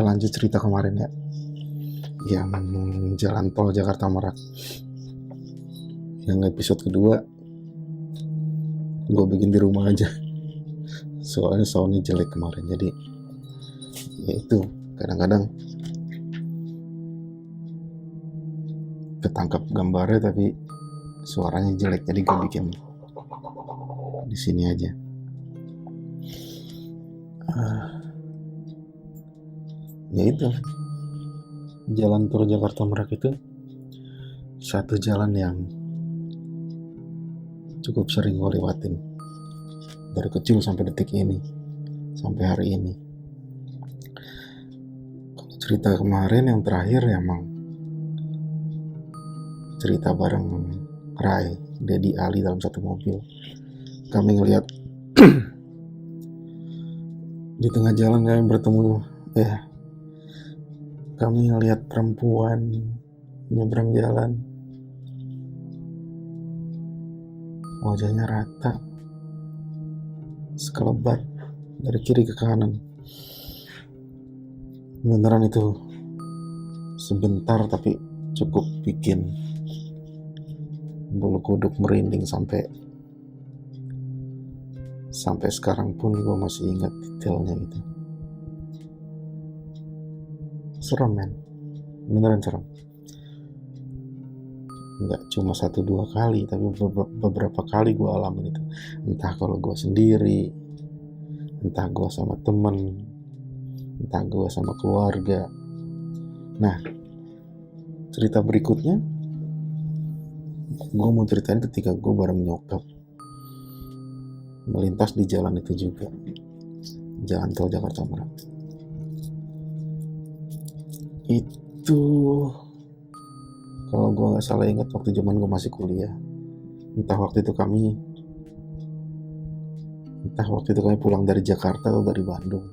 Kita lanjut cerita kemarin ya, yang jalan tol Jakarta Merak. Yang episode kedua gue bikin di rumah aja, soalnya soundnya jelek kemarin. Jadi ya itu, kadang-kadang ketangkap gambarnya tapi suaranya jelek, jadi gue bikin di sini aja. Ya itu, jalan tol Jakarta Merak itu satu jalan yang cukup sering gue lewatin dari kecil sampai detik ini, sampai hari ini. Kalau cerita kemarin yang terakhir emang cerita bareng Rai, Dedi, Ali dalam satu mobil. Kami ngelihat di tengah jalan kami ngelihat perempuan nyebrang jalan, wajahnya rata, sekelebat dari kiri ke kanan. Beneran itu sebentar tapi cukup bikin bulu kuduk merinding sampai sekarang pun gue masih ingat detailnya gitu. Serem men, beneran serem. Nggak cuma 1-2 kali, tapi beberapa kali gue alamin itu. Entah kalau gue sendiri, entah gue sama temen, entah gue sama keluarga. Nah, cerita berikutnya gue mau ceritain ketika gue bareng nyokap melintas di jalan itu juga, jalan tol Jakarta Merak. Itu kalau gue nggak salah ingat waktu zaman gue masih kuliah. Entah waktu itu kami pulang dari Jakarta atau dari Bandung.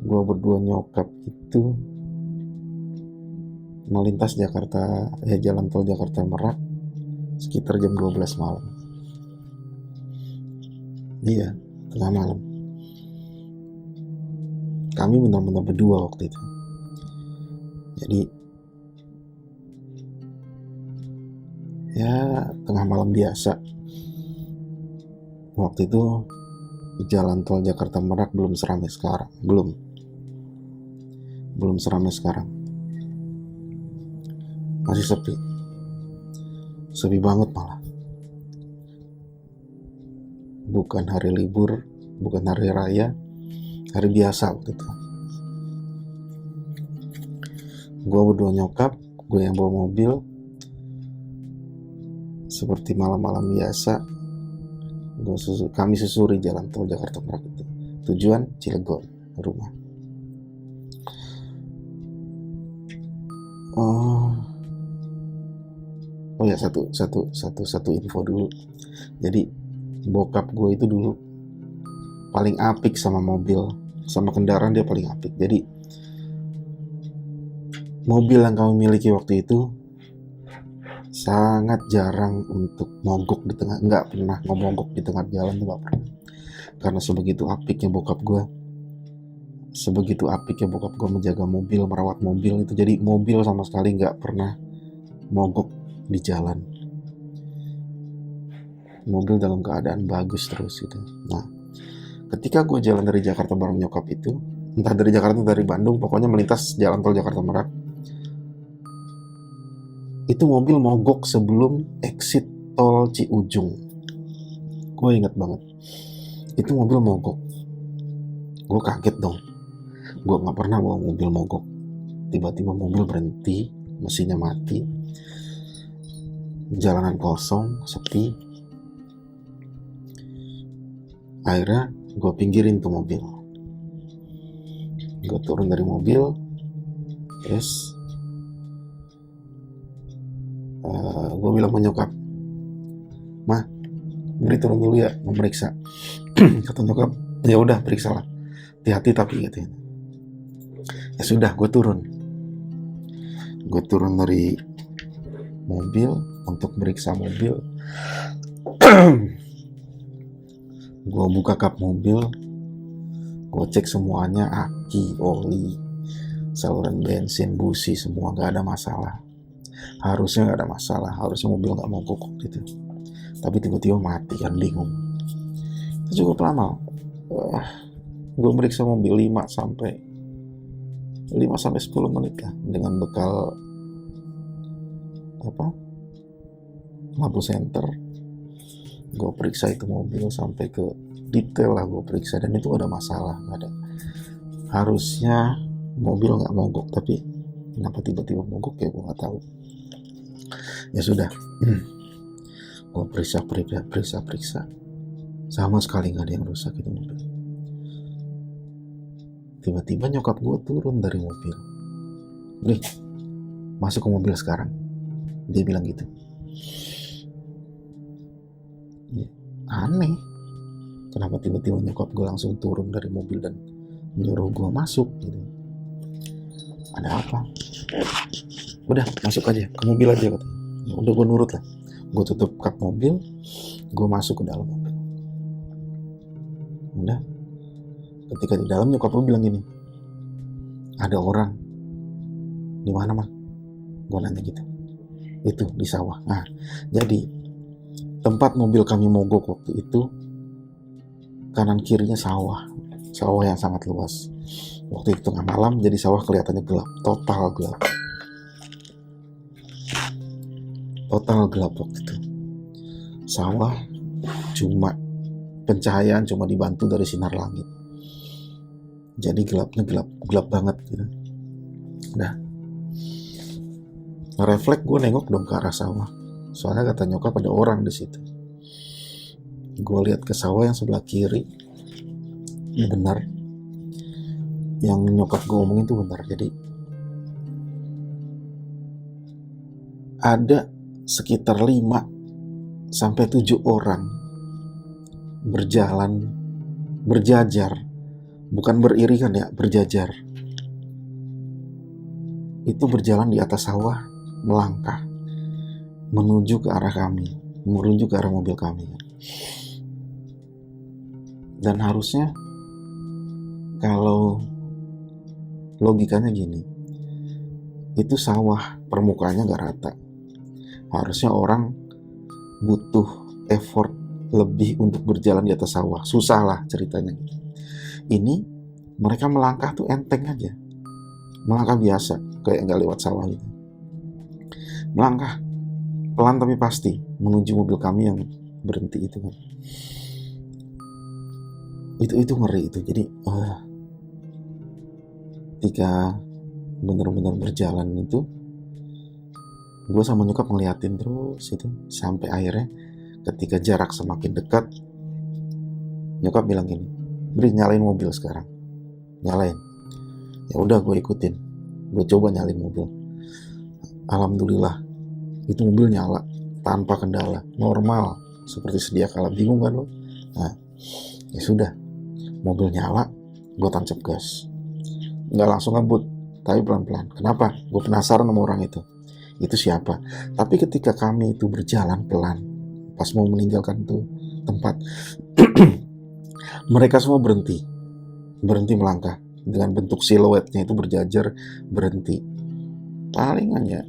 Gue berdua nyokap itu melintas jalan tol Jakarta Merak sekitar jam 12 malam. Iya, tengah malam. Kami benar-benar berdua waktu itu. Jadi ya tengah malam biasa. Waktu itu jalan tol Jakarta Merak belum seramai sekarang. Belum seramai sekarang. Masih sepi. Sepi banget malah. Bukan hari libur, bukan hari raya, hari biasa waktu itu. Gue berdua nyokap, gue yang bawa mobil. Seperti malam-malam biasa, kami susuri jalan tol Jakarta Merak itu. Tujuan Cilegon, rumah. Oh ya, satu info dulu. Jadi bokap gue itu dulu paling apik sama mobil, sama kendaraan dia paling apik. Jadi mobil yang kami miliki waktu itu sangat jarang untuk mogok di tengah, nggak pernah ngomogok di tengah jalan tuh, nggak pernah. Karena sebegitu apiknya bokap gue menjaga mobil, merawat mobil itu. Jadi mobil sama sekali nggak pernah mogok di jalan. Mobil dalam keadaan bagus terus gitu. Nah, ketika gue jalan dari Jakarta bareng nyokap itu, entah dari Jakarta atau dari Bandung, pokoknya melintas jalan tol Jakarta Merak, itu mobil mogok sebelum exit tol Ciujung. Gue inget banget, itu mobil mogok. Gue kaget dong, gue gak pernah bawa mobil mogok. Tiba-tiba mobil berhenti, mesinnya mati, jalanan kosong, sepi. Akhirnya gue pinggirin tuh mobil. Gue turun dari mobil, terus gue bilang ke nyokap, "Mah, beri turun dulu ya, memeriksa." Kata nyokap, "Ya udah, periksa lah. Hati-hati tapi," katanya. Ya sudah, gue turun dari mobil untuk meriksa mobil. Gue buka kap mobil, gue cek semuanya, aki, oli, saluran bensin, busi, semua nggak ada masalah. Harusnya nggak ada masalah, harusnya mobil nggak mogok gitu. Tapi tiba-tiba mati, kan bingung. Itu cukup lama. Gue meriksa mobil 5 sampai 10 menit lah, dengan bekal lampu senter. Gue periksa itu mobil sampai ke detail lah, gue periksa, dan itu gak ada masalah, gak ada. Harusnya mobil nggak mogok, tapi kenapa tiba-tiba mogok ya gue nggak tahu. Ya sudah, gue periksa, sama sekali nggak ada yang rusak itu mobil. Tiba-tiba nyokap gue turun dari mobil. Nih, masuk ke mobil sekarang, dia bilang gitu. Ya, aneh, kenapa tiba-tiba nyokap gue langsung turun dari mobil dan nyuruh gue masuk gitu. Ada apa? Udah, masuk aja ke mobil aja, katanya. Ya udah, gue nurut lah. Gue tutup kap mobil, gue masuk ke dalam mobil. Udah, ketika di dalam nyokap gue bilang gini, ada orang. Di mana, mah? Gue nanya gitu. Itu di sawah. Nah, jadi tempat mobil kami mogok waktu itu kanan kirinya sawah yang sangat luas. Waktu itu tengah malam, jadi sawah kelihatannya gelap, total gelap waktu itu. Sawah cuma pencahayaan cuma dibantu dari sinar langit, jadi gelapnya gelap banget gitu. Nah, refleks gue nengok dong ke arah sawah, soalnya kata nyokap ada orang di situ. Gue lihat ke sawah yang sebelah kiri, ini benar, yang nyokap gue omongin itu benar. Jadi ada sekitar 5 sampai 7 orang berjajar, bukan beriringan ya, berjajar. Itu berjalan di atas sawah, melangkah menuju ke arah kami, menuju ke arah mobil kami. Dan harusnya, kalau logikanya gini, itu sawah permukaannya gak rata, harusnya orang butuh effort lebih untuk berjalan di atas sawah, susah lah ceritanya. Ini mereka melangkah tuh enteng aja, melangkah biasa, kayak gak lewat sawah gitu, melangkah pelan tapi pasti menuju mobil kami yang berhenti itu kan. Itu ngeri itu. Jadi ketika benar-benar berjalan itu, gue sama nyokap ngeliatin terus itu sampai akhirnya ketika jarak semakin dekat, nyokap bilang gini, "Bri, nyalain mobil sekarang." Nyalain. Ya udah, gue ikutin, gue coba nyalain mobil. Alhamdulillah itu mobil nyala tanpa kendala, normal seperti sedia kala. Bingung kan lo? Nah, ya sudah, mobil nyala, gue tancap gas, nggak langsung ngebut, tapi pelan-pelan. Kenapa? Gue penasaran sama orang itu siapa. Tapi ketika kami itu berjalan pelan, pas mau meninggalkan tuh tempat, mereka semua berhenti melangkah dengan bentuk siluetnya itu berjajar, berhenti. Paling hanya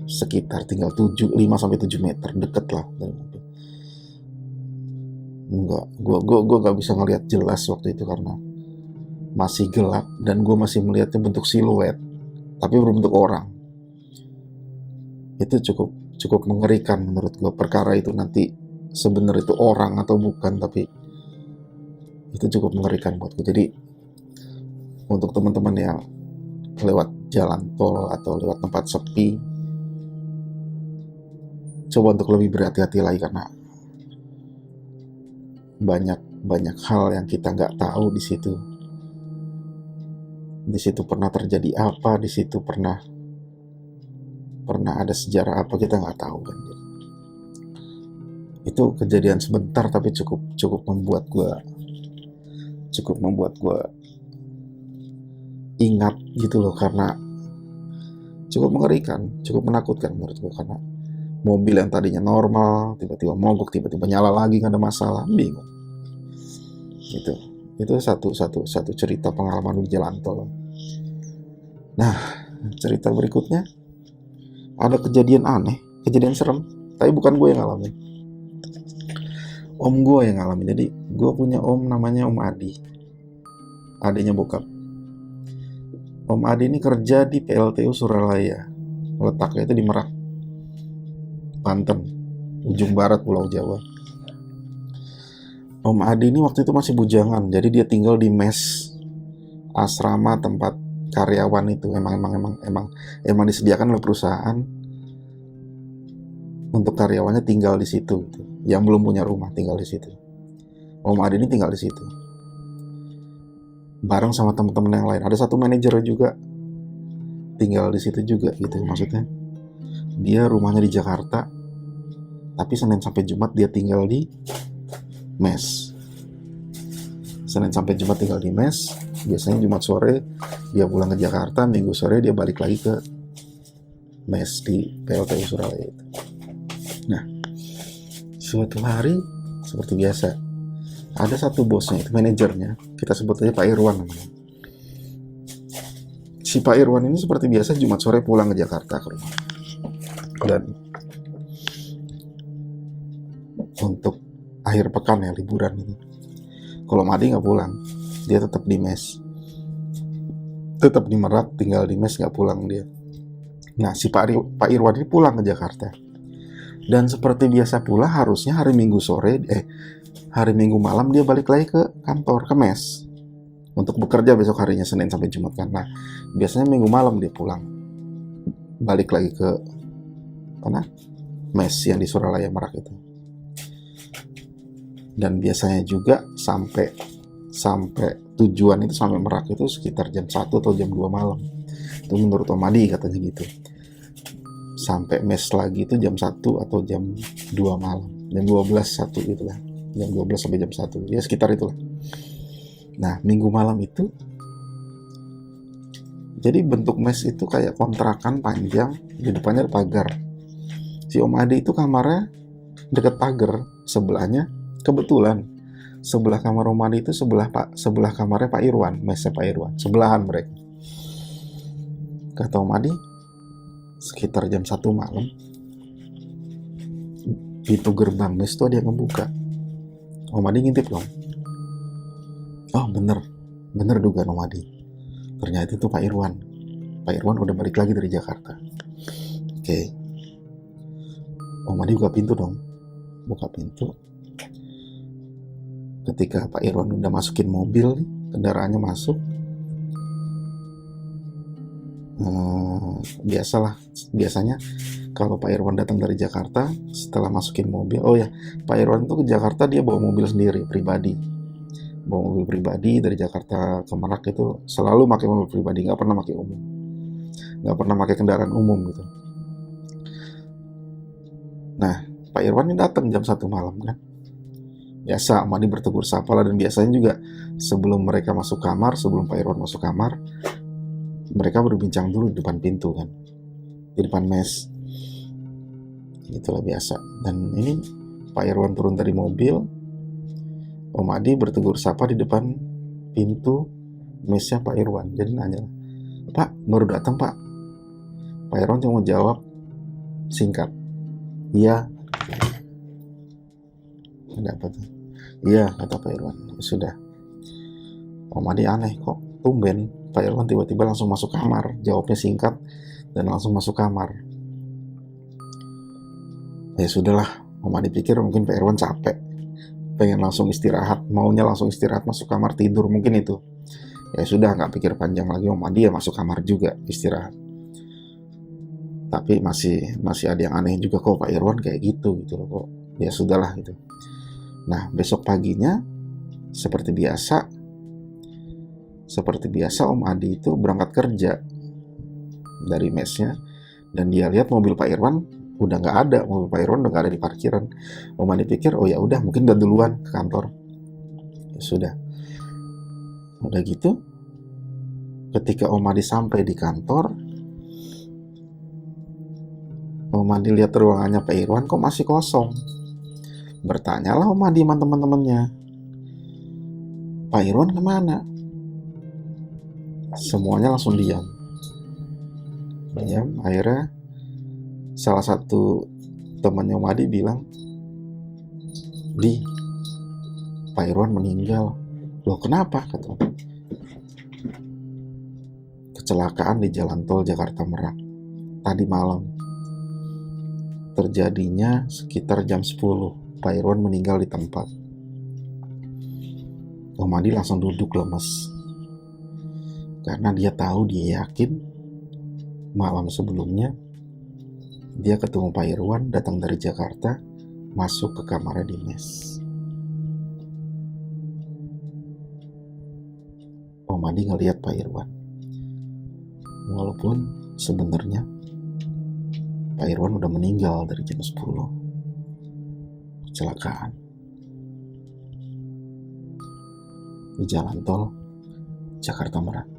sekitar tinggal 5 sampai 7 meter, deket lah dari mobil. Gue gak bisa ngelihat jelas waktu itu karena masih gelap dan gue masih melihatnya bentuk siluet, tapi berbentuk orang. Itu cukup mengerikan menurut gue. Perkara itu nanti sebenarnya itu orang atau bukan, tapi itu cukup mengerikan buat gue. Jadi untuk teman-teman yang lewat jalan tol atau lewat tempat sepi, coba untuk lebih berhati-hati lagi, karena banyak hal yang kita nggak tahu di situ. Di situ pernah terjadi apa, di situ pernah ada sejarah apa, kita nggak tahu kan. Itu kejadian sebentar tapi cukup membuat gue ingat gitu loh, karena cukup mengerikan, cukup menakutkan menurut gue. Karena mobil yang tadinya normal tiba-tiba mogok, tiba-tiba nyala lagi, nggak ada masalah, bingung. Itu satu cerita pengalaman di jalan tol. Nah, cerita berikutnya ada kejadian aneh, kejadian serem, tapi bukan gue yang ngalamin. Om gue yang ngalamin. Jadi gue punya om namanya Om Adi, adiknya bokap. Om Adi ini kerja di PLTU Suralaya, letaknya itu di Merak, Banten, ujung barat Pulau Jawa. Om Adi ini waktu itu masih bujangan, jadi dia tinggal di mes asrama tempat karyawan itu. Emang disediakan oleh perusahaan untuk karyawannya tinggal di situ gitu. Yang belum punya rumah tinggal di situ. Om Adi ini tinggal di situ bareng sama teman-teman yang lain. Ada satu manajer juga tinggal di situ juga gitu. Maksudnya dia rumahnya di Jakarta, tapi Senin sampai Jumat dia tinggal di mes. Senin sampai Jumat tinggal di mes. Biasanya Jumat sore dia pulang ke Jakarta, Minggu sore dia balik lagi ke mes di PLTU Suralaya itu. Nah, suatu hari seperti biasa, ada satu bosnya, itu manajernya, kita sebut aja Pak Irwan namanya. Si Pak Irwan ini seperti biasa Jumat sore pulang ke Jakarta ke rumah. Dan untuk akhir pekan ya, liburan ini, kalau Madi nggak pulang, dia tetap di mes, tetap di Merak, tinggal di mes, nggak pulang dia. Nah, si Pak Irwan ini pulang ke Jakarta, dan seperti biasa pula harusnya hari Minggu malam dia balik lagi ke kantor, ke mes, untuk bekerja besok harinya Senin sampai Jumat kan. Nah, biasanya Minggu malam dia pulang, balik lagi ke mes yang di Suralaya Merak itu. Dan biasanya juga sampai tujuan itu, sampai Merak itu sekitar jam 1 atau jam 2 malam. Itu menurut Om Adi katanya gitu. Sampai mes lagi itu jam 1 atau jam 2 malam. Jam 12, 1 gitu lah. Jam 12 sampai jam 1. Ya sekitar itulah. Nah, Minggu malam itu, jadi bentuk mes itu kayak kontrakan panjang, di depannya ada pagar. Si Om Adi itu kamarnya deket pagar, sebelahnya kebetulan sebelah kamar Om Adi itu sebelah kamarnya Pak Irwan, mesnya Pak Irwan, sebelahan mereka. Kata Om Adi, sekitar jam 1 malam, pintu gerbang mes itu ada yang ngebuka. Om Adi ngintip dong. Oh bener dugaan Om Adi. Ternyata itu Pak Irwan. Pak Irwan udah balik lagi dari Jakarta. Oke. Om Adi buka pintu dong. Buka pintu. Ketika Pak Irwan udah masukin mobil, kendaraannya masuk, biasanya kalau Pak Irwan datang dari Jakarta, setelah masukin mobil, Pak Irwan tuh ke Jakarta dia bawa mobil sendiri, pribadi. Bawa mobil pribadi dari Jakarta ke Merak itu selalu pakai mobil pribadi, nggak pernah pakai umum, nggak pernah pakai kendaraan umum gitu. Nah, Pak Irwan ini datang jam 1 malam kan. Biasa, Madi bertegur sapa lah, dan biasanya juga sebelum mereka masuk kamar, sebelum Pak Irwan masuk kamar, mereka berbincang dulu di depan pintu kan, di depan mes. Itulah biasa. Dan ini Pak Irwan turun dari mobil, Om Adi bertegur sapa di depan pintu mesnya Pak Irwan. Jadi nanya, Pak, baru datang Pak. Pak Irwan cuma jawab singkat, iya. Ada apa tuh? Iya, kata Pak Irwan. Sudah. Om Adi aneh, kok tumben Pak Irwan tiba-tiba langsung masuk kamar. Jawabnya singkat dan langsung masuk kamar. Ya sudahlah, Om Adi pikir mungkin Pak Irwan capek, pengen langsung istirahat, maunya langsung istirahat, masuk kamar tidur, mungkin itu. Ya sudah, nggak pikir panjang lagi, Om Adi ya masuk kamar juga istirahat. Tapi masih ada yang aneh juga, kok Pak Irwan kayak gitu loh, kok. Ya sudahlah gitu. Nah, besok paginya seperti biasa Om Adi itu berangkat kerja dari mesnya, dan dia lihat mobil Pak Irwan udah nggak ada, mobil Pak Irwan udah nggak ada di parkiran. Om Adi pikir, oh ya udah, mungkin udah duluan ke kantor. Ya sudah, udah gitu, ketika Om Adi sampai di kantor, Om Adi lihat ruangannya Pak Irwan kok masih kosong. Bertanyalah Om Adi sama teman-temannya, Pak Irwan kemana? Semuanya langsung diam. Ya, akhirnya salah satu temannya Madi bilang, "Di, Pak Irwan meninggal." "Loh kenapa?" kata. "Kecelakaan di jalan tol Jakarta Merak tadi malam. Terjadinya sekitar jam 10. Pak Irwan meninggal di tempat." Om Adi langsung duduk lemes. Karena dia tahu, dia yakin malam sebelumnya dia ketemu Pak Irwan datang dari Jakarta, masuk ke kamarnya di mes. Om Adi ngeliat Pak Irwan. Walaupun sebenarnya Pak Irwan udah meninggal dari jam 10. Kecelakaan di jalan tol Jakarta Merak.